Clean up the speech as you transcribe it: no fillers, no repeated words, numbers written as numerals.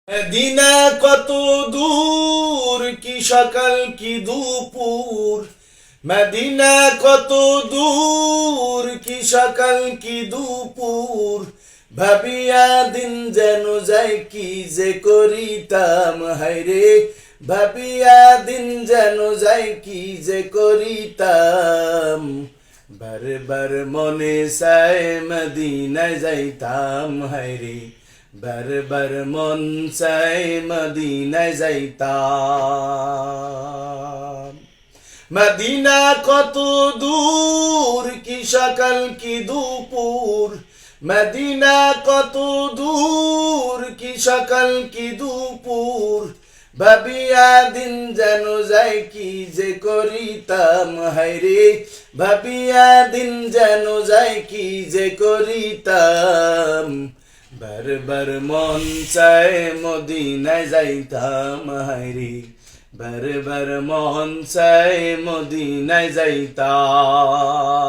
Medina কত দূর, কি সকাল কি দুপুর। মদিনা কত দূর, কি সকাল কি দুপুর। ভাবিয়া দিন যেন যায় কি যে করিতাম, হায়রে ভাবিয়া দিন যেন যায় কি যে করিতাম। বারবার মনে চায় মদিনায় যাইতাম, হায়রে বারবার মন চায় মদিনায় যাইতাম। মদিনা কত দূর, কি সকাল কি দুপুর। মদিনা কত দূর, কি সকাল কি দুপুর। ভাবিয়া দিন যেন যায় কি যে করিতাম, হায়রে ভাবিয়া দিন যেন যায় কি যে করিতাম। বারবার মন চায় মদিনায় যাইতাম, হায়রে বারবার মন চায় মদিনায় যাইতাম।